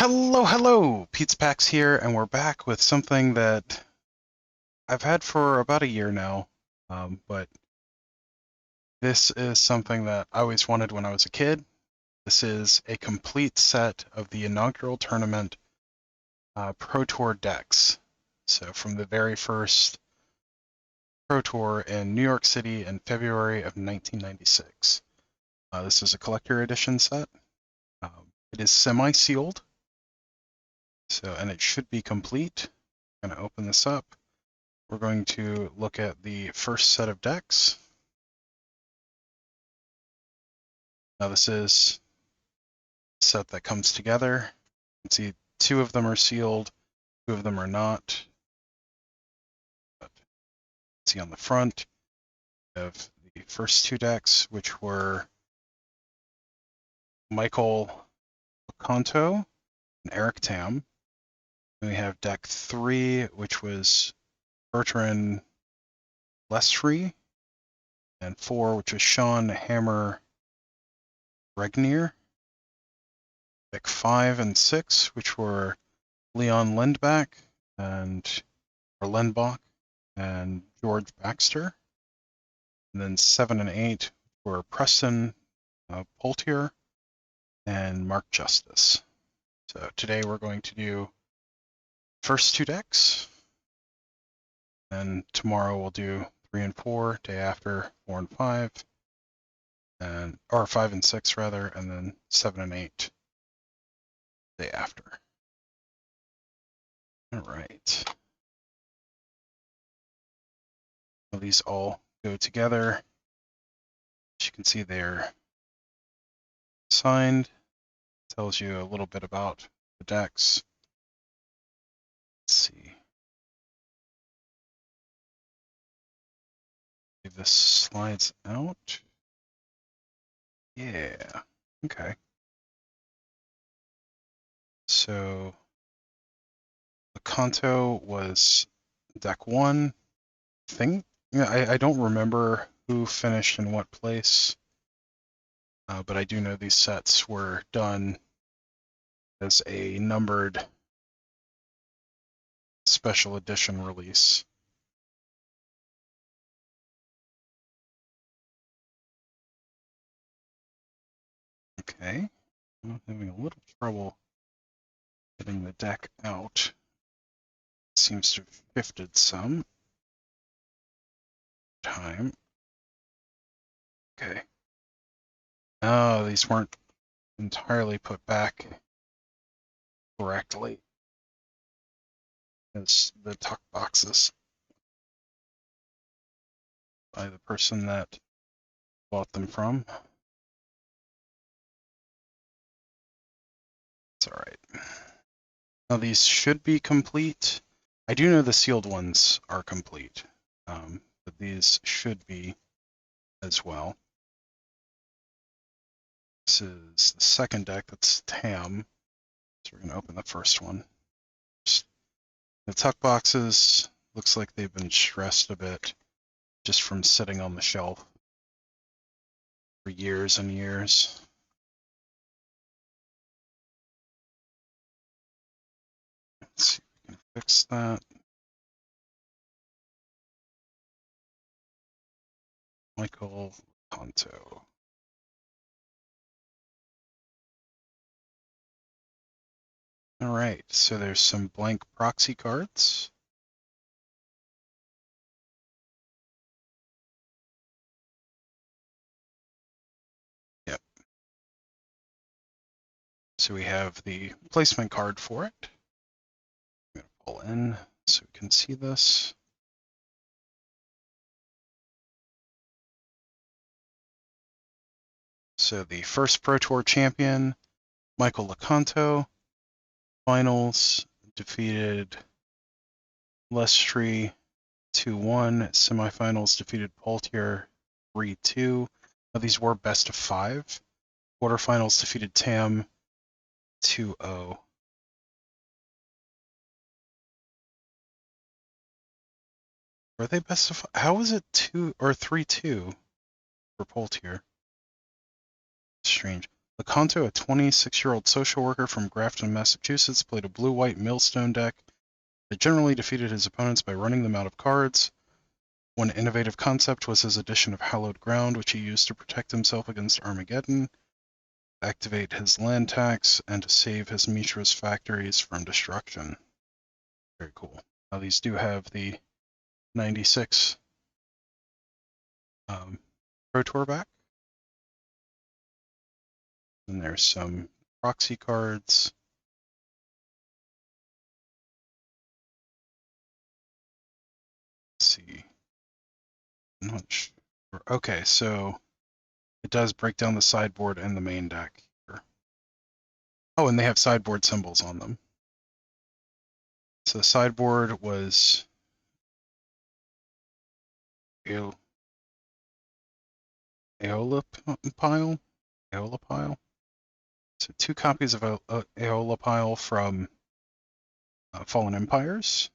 Hello! Pete's Packs here, and we're back with something that I've had for about a year now. But this is something that I always wanted when I was a kid. This is a complete set of the inaugural tournament Pro Tour decks. So from the very first Pro Tour in New York City in February of 1996. This is a Collector Edition set. It is semi-sealed, and it should be complete. I'm going to open this up. We're going to look at the first set of decks. Now this is a set that comes together. You can see two of them are sealed, two of them are not. But see on the front of the first two decks, which were Michael Loconto and Eric Tam. Then we have deck 3, which was Bertrand Lestry, and 4, which was Sean Hammer Regnier. Deck 5 and 6, which were Leon Lindbach or Lindbach and George Baxter. And then 7 and 8 were Preston Poultier and Mark Justice. So today we're going to do first two decks, and tomorrow we'll do 3 and 4, day after 4 and 5, or 5 and 6 rather, and then 7 and 8 day after. All right. Well, these all go together. As you can see, they're signed. Tells you a little bit about the decks. Let's see. If this slides out. Yeah. Okay. So Loconto was deck 1. I don't remember who finished in what place, but I do know these sets were done as a numbered special edition release. Okay. I'm having a little trouble getting the deck out. It seems to have shifted some time. Okay. Oh, these weren't entirely put back correctly. It's the tuck boxes by the person that bought them from. It's all right. Now these should be complete. I do know the sealed ones are complete, but these should be as well. This is the second deck, that's Tam. So we're going to open the first one. The tuck boxes, looks like they've been stressed a bit just from sitting on the shelf for years and years. Let's see if we can fix that. Michael Loconto. All right, so there's some blank proxy cards. Yep. So we have the placement card for it. I'm going to pull in so we can see this. So the first Pro Tour champion, Michael Loconto, finals, defeated Lestry 2-1, semifinals defeated Poultier 3-2. Now these were best of 5. Quarterfinals defeated Tam 2-0. Were they best of 5? How was it 2 or 3-2 for Poultier? Strange. Loconto, a 26-year-old social worker from Grafton, Massachusetts, played a blue-white millstone deck that generally defeated his opponents by running them out of cards. One innovative concept was his addition of Hallowed Ground, which he used to protect himself against Armageddon, activate his land tax, and to save his Mishra's factories from destruction. Very cool. Now these do have the 96 Pro Tour back. And there's some proxy cards. Let's see. I'm not sure. Okay, so it does break down the sideboard and the main deck here. Oh, and they have sideboard symbols on them. So the sideboard was Aeolipile. So 2 copies of Aeolipile from Fallen Empires.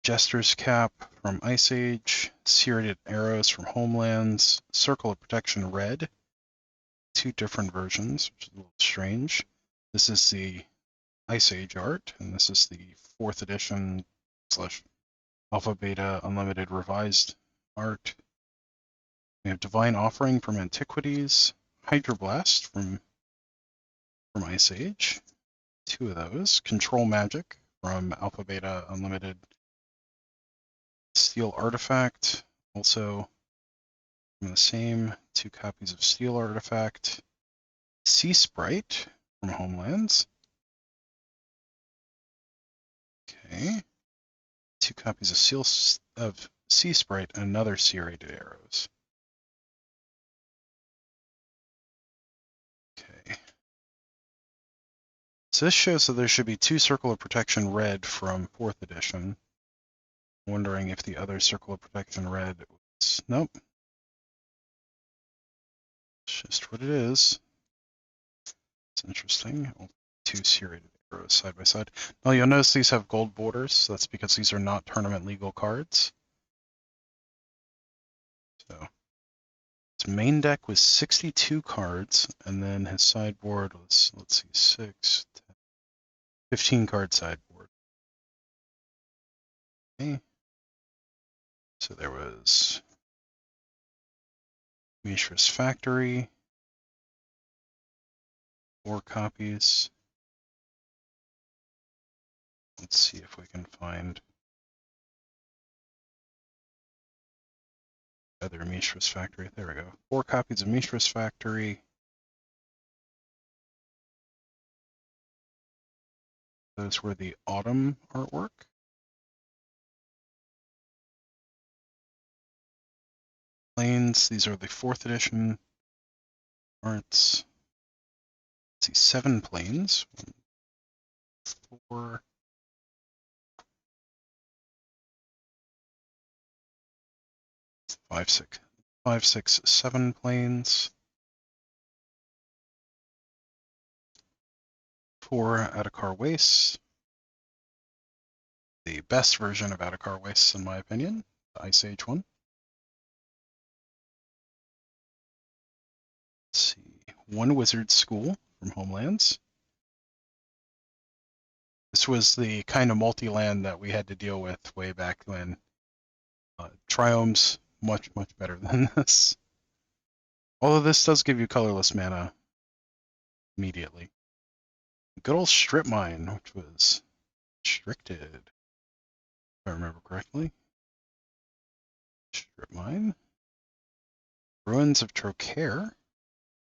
Jester's Cap from Ice Age. Serrated Arrows from Homelands. Circle of Protection Red. 2 different versions, which is a little strange. This is the Ice Age art, and this is the 4th edition / Alpha Beta Unlimited Revised art. We have Divine Offering from Antiquities, Hydroblast from Ice Age, 2 of those. Control Magic from Alpha Beta Unlimited. Steel Artifact, also from the same 2 copies of Steel Artifact. Sea Sprite from Homelands. Okay. 2 copies of Sea Sprite and another Serrated Arrows. Okay. So this shows that there should be 2 Circle of Protection Red from 4th edition. I'm wondering if the other Circle of Protection Red was... Nope. It's just what it is. It's interesting. 2 Serrated Arrows side by side. Now you'll notice these have gold borders. That's because these are not tournament legal cards. So his main deck was 62 cards, and then his sideboard was, let's see, 6, 10, 15 card sideboard. Okay. So there was Mishra's Factory, 4 copies. Let's see if we can find other Mishra's Factory. There we go. 4 copies of Mishra's Factory. Those were the autumn artwork. Planes, these are the 4th edition arts. Let's see, 7 planes. 1, 4. 5, 6, 7 planes. 4 Adhikar Wastes. The best version of Adhikar Wastes, in my opinion, the Ice Age one. Let's see, 1 Wizard School from Homelands. This was the kind of multi-land that we had to deal with way back when. Triome's much, much better than this. Although this does give you colorless mana immediately. Good old Strip Mine, which was restricted, if I remember correctly. Strip Mine. Ruins of Trocaire.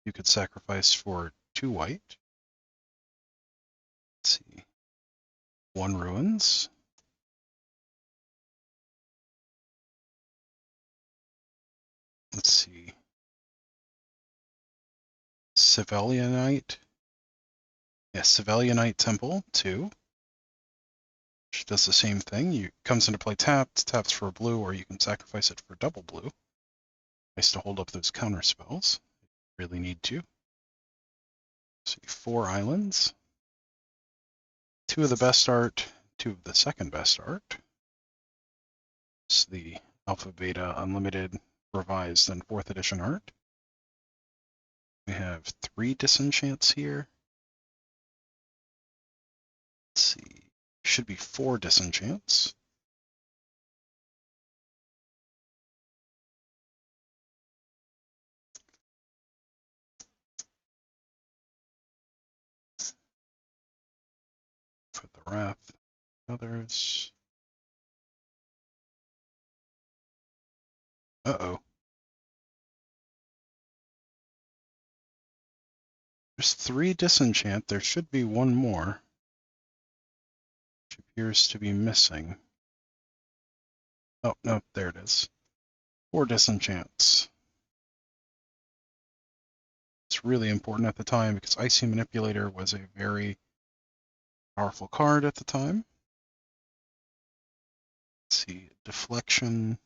You could sacrifice for 2 white. Let's see. 1 Ruins. Let's see. Civilianite. Yeah, Civilianite Temple, 2. Which does the same thing. Comes into play tapped, taps for a blue, or you can sacrifice it for double blue. Nice to hold up those counter spells. Really need to. Let's see, 4 islands. 2 of the best art, 2 of the second best art. It's the Alpha Beta Unlimited Revised and 4th edition art. We have 3 disenchants here. Let's see. Should be 4 disenchants. For the Wrath. Others. Uh-oh. There's 3 disenchant. There should be 1 more, which appears to be missing. Oh, no, there it is. 4 disenchants. It's really important at the time because Icy Manipulator was a very powerful card at the time. Let's see, Deflection.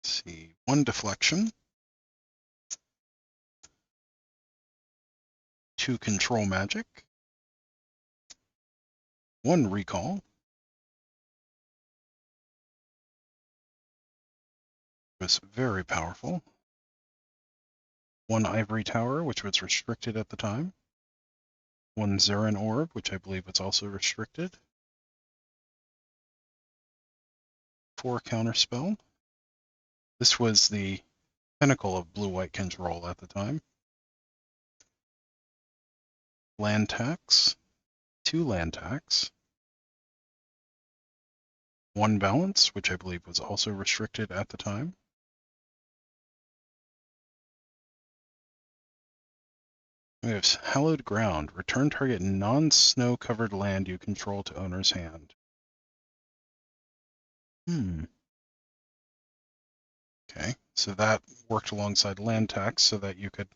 Let's see, 1 Deflection. 2 Control Magic. 1 Recall. It was very powerful. 1 Ivory Tower, which was restricted at the time. 1 Zarin Orb, which I believe was also restricted. 4 Counterspell. This was the pinnacle of blue-white control at the time. Land tax. 2 land tax. 1 balance, which I believe was also restricted at the time. We have Hallowed Ground. Return target non-snow covered land you control to owner's hand. Okay, so that worked alongside land tax so that you could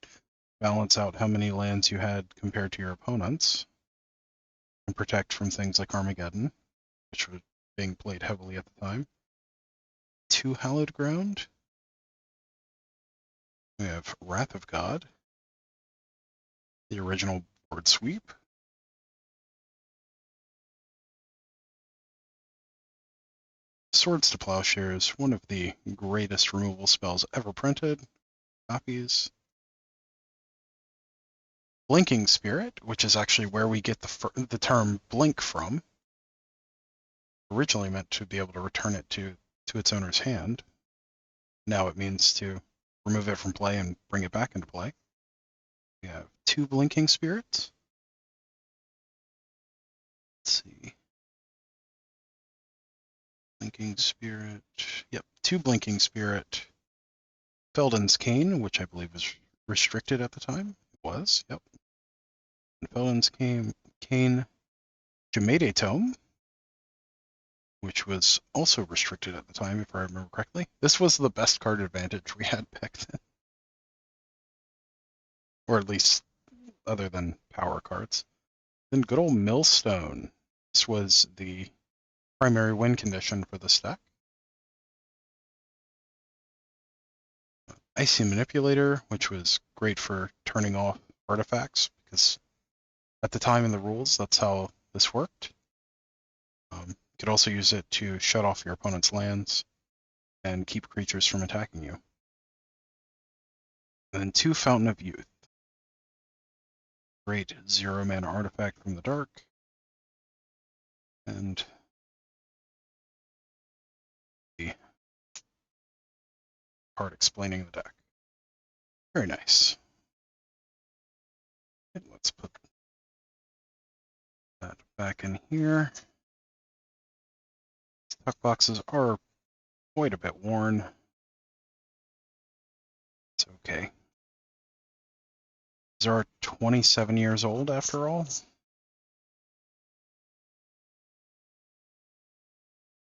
balance out how many lands you had compared to your opponents and protect from things like Armageddon, which was being played heavily at the time. 2 Hallowed Ground. We have Wrath of God, the original board sweep. Swords to Plowshares, one of the greatest removal spells ever printed. Copies. Blinking Spirit, which is actually where we get the term blink from. Originally meant to be able to return it to its owner's hand. Now it means to remove it from play and bring it back into play. We have 2 Blinking Spirits. Let's see. Blinking Spirit. Yep, 2 Blinking Spirit. Felden's Cane, which I believe was restricted at the time. It was, yep. And Felden's Cane. Jemede Tome, which was also restricted at the time, if I remember correctly. This was the best card advantage we had back then. Or at least other than power cards. Then good old Millstone. This was the primary win condition for this deck. Icy Manipulator, which was great for turning off artifacts, because at the time in the rules, that's how this worked. You could also use it to shut off your opponent's lands and keep creatures from attacking you. And then 2 Fountain of Youth. Great 0-mana artifact from the dark. And the card explaining the deck. Very nice. And let's put that back in here. Stock boxes are quite a bit worn. It's okay. These are 27 years old after all.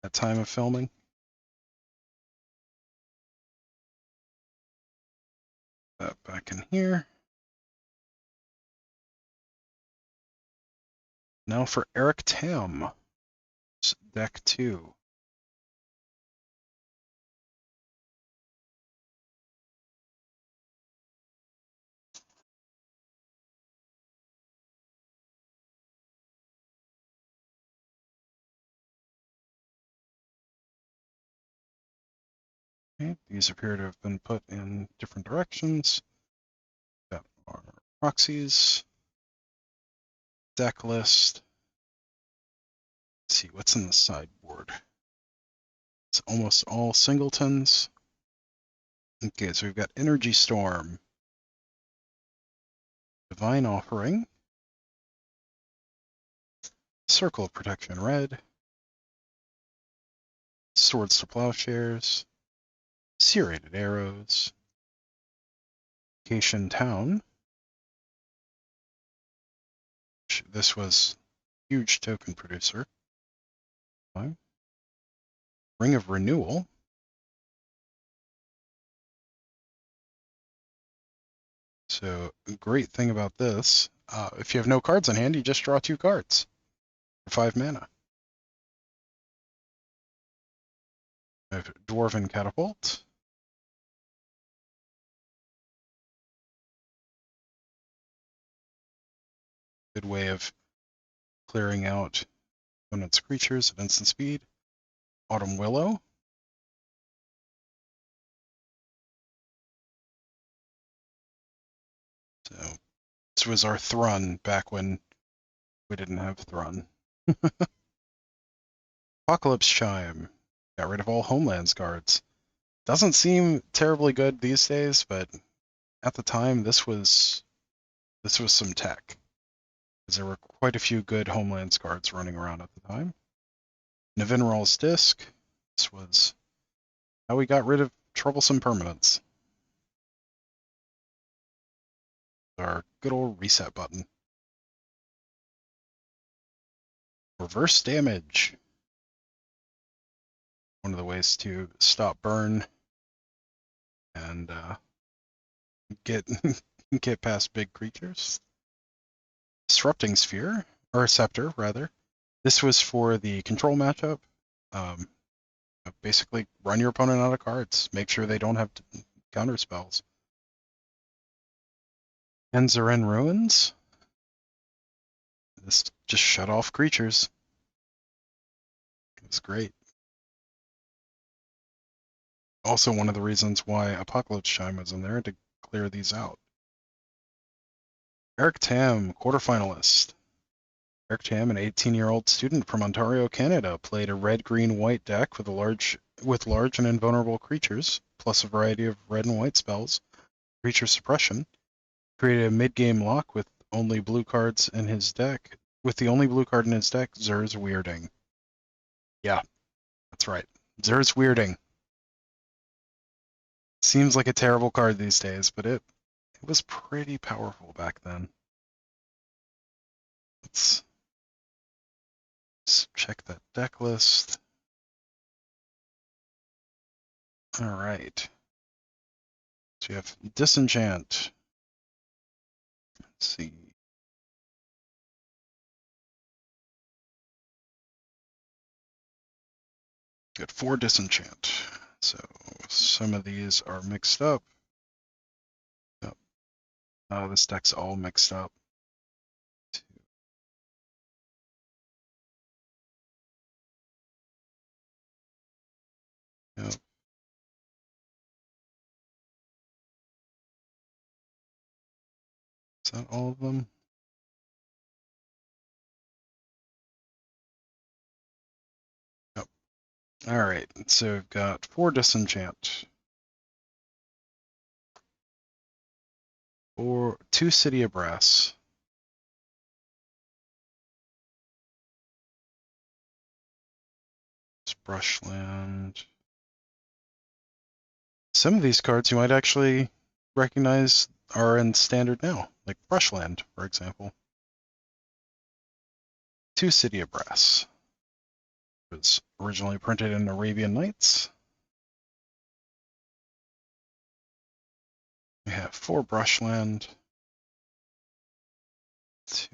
At time of filming. That back in here. Now for Eric Tam. It's deck 2. Okay, these appear to have been put in different directions. Got our proxies, deck list. Let's see what's in the sideboard. It's almost all singletons. Okay, so we've got Energy Storm, Divine Offering, Circle of Protection Red, Swords to Plowshares, Serrated Arrows, Vacation Town. This was a huge token producer. Ring of Renewal. So, great thing about this, if you have no cards in hand, you just draw 2 cards for 5 mana. We have Dwarven Catapult. Good way of clearing out opponent's creatures at instant speed. Autumn Willow. So this was our Thrun back when we didn't have Thrun. Apocalypse Chime. Got rid of all Homelands cards. Doesn't seem terribly good these days, but at the time this was some tech. Because there were quite a few good Homelands cards running around at the time. Navinral's Disc. This was how we got rid of troublesome permanents. Our good old reset button. Reverse damage. One of the ways to stop burn and get get past big creatures. Disrupting Sphere, or Scepter, rather. This was for the control matchup. Basically, run your opponent out of cards. Make sure they don't have counter spells. Enzarin Ruins. This just shut off creatures. It's great. Also, one of the reasons why Apocalypse Chime was in there, to clear these out. Eric Tam, quarterfinalist. Eric Tam, an 18-year-old student from Ontario, Canada, played a red-green-white deck with large and invulnerable creatures, plus a variety of red and white spells, creature suppression. Created a mid-game lock with only blue cards in his deck. With the only blue card in his deck, Zur's Weirding. Yeah, that's right. Zur's Weirding. Seems like a terrible card these days, but it was pretty powerful back then. Let's check that deck list. All right. So we have Disenchant. Let's see. Got 4 Disenchant. So some of these are mixed up. Yep. Oh, this deck's all mixed up. Yep. Is that all of them? Yep. All right. So we've got 4 Disenchant. 2 City of Brass. It's Brushland. Some of these cards you might actually recognize are in standard now, like Brushland, for example. 2 City of Brass. It was originally printed in Arabian Nights. We have 4 Brushland. 2,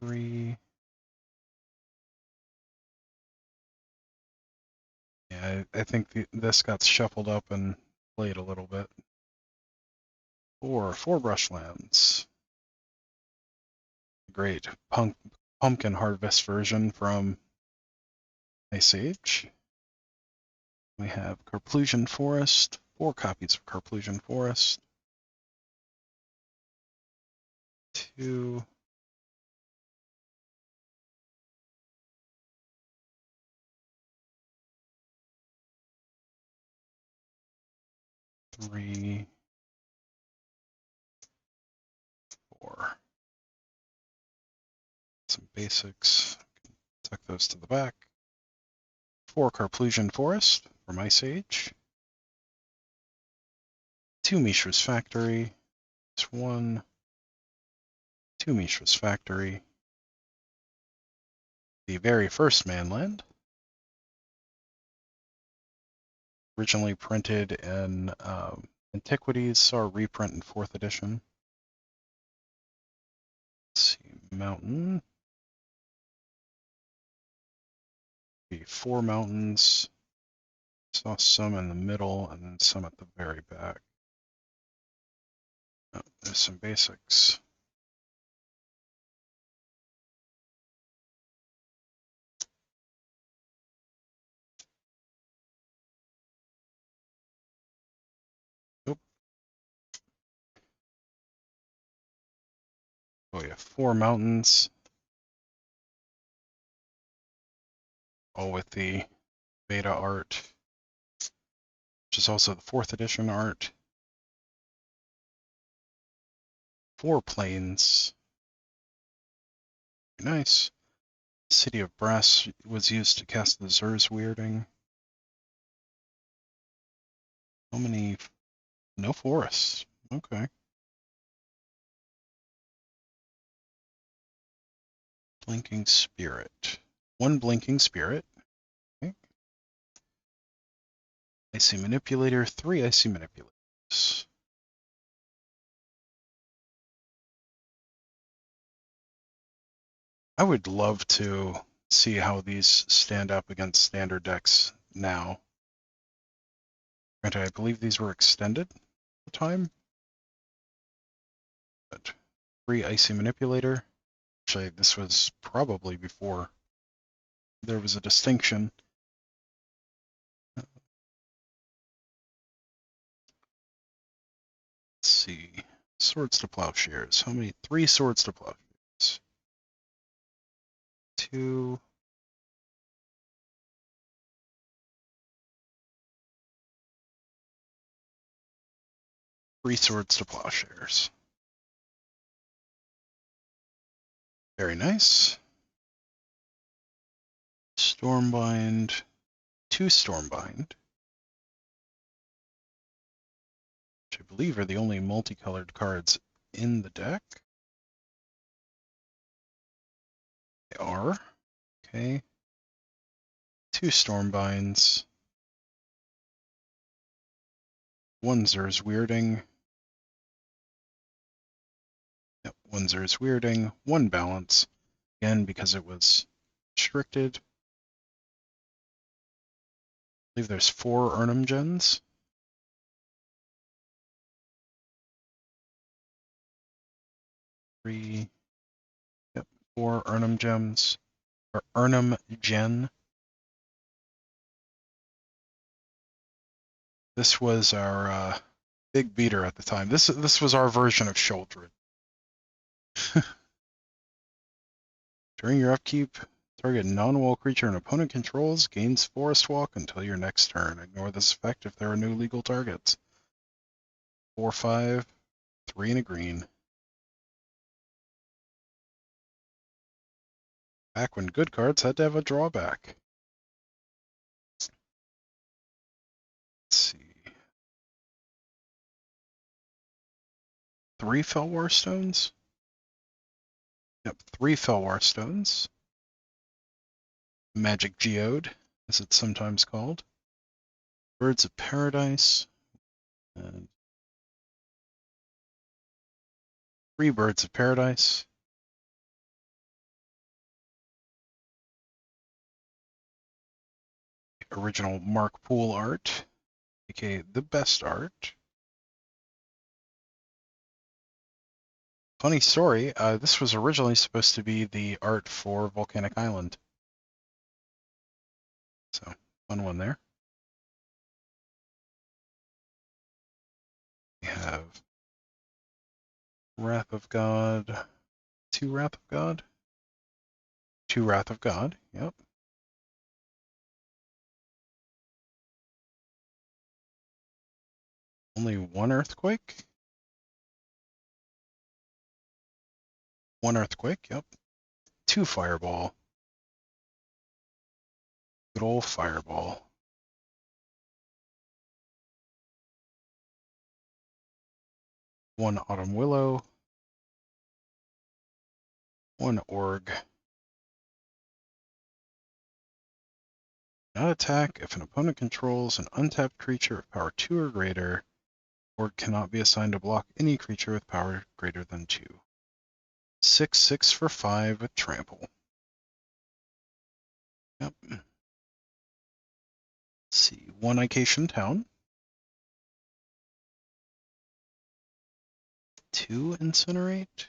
3. Yeah, I think this got shuffled up and played a little bit. 4 Brushlands. Great pumpkin harvest version from Ice Age. We have Carplusion Forest, 4 copies of Carplusion Forest. 2. 3. 4. Some basics. Tuck those to the back. 4 Carplusion Forest from Ice Age. 2 Mishra's Factory. 1. 2 Mishra's Factory. The very first Manland. Originally printed in Antiquities, saw a reprint in 4th edition. Let's see, Mountain. 4 mountains. Saw some in the middle and then some at the very back. Oh, there's some basics. Oop. Oh yeah, 4 mountains. All with the beta art, which is also the 4th edition art. 4 plains. Very nice. City of Brass was used to cast the Zur's Weirding. How many? No forests. Okay. Blinking Spirit. 1 Blinking Spirit. Okay. Icy Manipulator. 3 Icy Manipulators. I would love to see how these stand up against standard decks now. Granted, I believe these were extended at the time. But 3 Icy Manipulator. Actually, this was probably before there was a distinction. Let's see. Swords to Plowshares. How many? 3 Swords to Plowshares. 2. 3 Swords to Plowshares. Very nice. Stormbind. 2 Stormbind. Which I believe are the only multicolored cards in the deck. They are. Okay. 2 Stormbinds. 1 Zur's Weirding. Yep, 1 Zur's Weirding. 1 Balance. Again, because it was restricted. I believe there's 4 Urnum Gens. 3. Yep, 4 Urnum Gems. Or Urnum Gen. This was our big beater at the time. This was our version of Sheoldred. During your upkeep, target non-wall creature an opponent controls gains Forest Walk until your next turn. Ignore this effect if there are no legal targets. 4/5, 3 and a green. Back when good cards had to have a drawback. Let's see. 3 Felwar Stones? Yep, 3 Felwar Stones. Magic Geode, as it's sometimes called. Birds of Paradise. And 3 Birds of Paradise. Original Mark Poole art, aka the best art. Funny story, this was originally supposed to be the art for Volcanic Island. So, fun one there. We have Wrath of God, 2 Wrath of God, 2 Wrath of God, yep. Only 1 Earthquake. 1 Earthquake, yep. 2 Fireball. Good old Fireball. 1 Autumn Willow. 1 Org. Not attack if an opponent controls an untapped creature of power 2 or greater. Org cannot be assigned to block any creature with power greater than 2. 6/6 for 5 with trample. Yep. Let's see. 1 Ication Town. 2 Incinerate.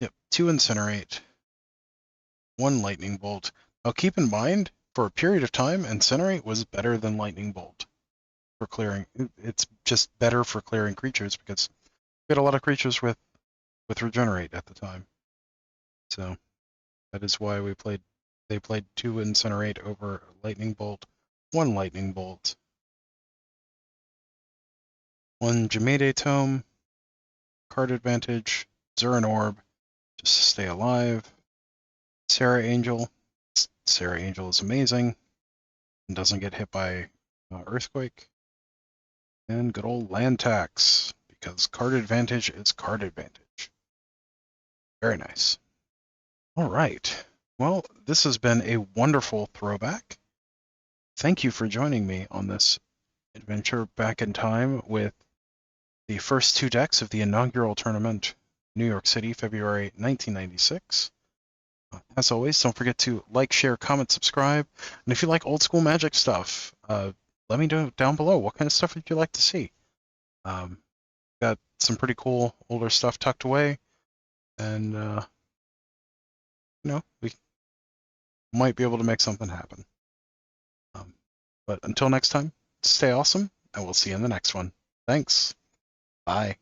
Yep, 2 Incinerate. 1 Lightning Bolt. Now keep in mind, for a period of time, Incinerate was better than Lightning Bolt for clearing. It's just better for clearing creatures because we had a lot of creatures with Regenerate at the time. So that is why they played 2 Incinerate over Lightning Bolt, 1 Lightning Bolt, 1 Jemede Tome, card advantage, Zuran Orb, just to stay alive, Sarah Angel. Sarah Angel is amazing and doesn't get hit by Earthquake. And good old land tax, because card advantage is card advantage. Very nice. All right. Well, this has been a wonderful throwback. Thank you for joining me on this adventure back in time with the first 2 decks of the inaugural tournament, New York City, February 1996. As always, don't forget to like, share, comment, subscribe. And if you like old school Magic stuff, let me know down below what kind of stuff would you like to see. Got some pretty cool older stuff tucked away, and we might be able to make something happen. But until next time, stay awesome, and we'll see you in the next one. Thanks. Bye.